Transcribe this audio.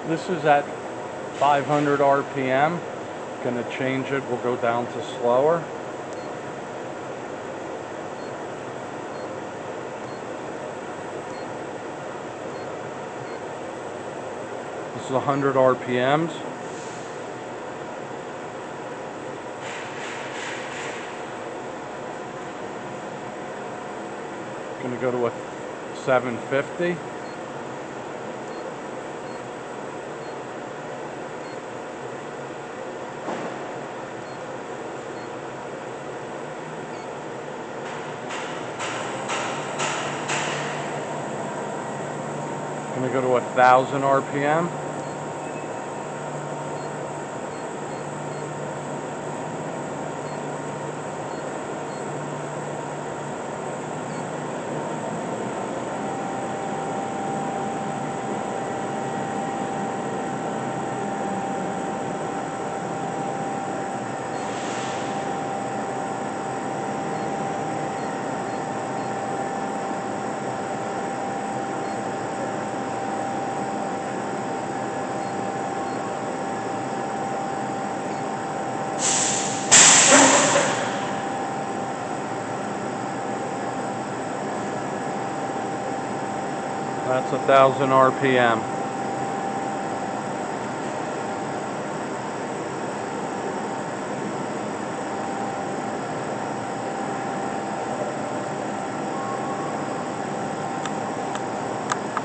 This is at 500 RPM. Gonna change it, we'll go down to slower. This is 100 RPMs. Gonna go to a 750. Gonna go to 1,000 RPM. That's 1,000 RPM.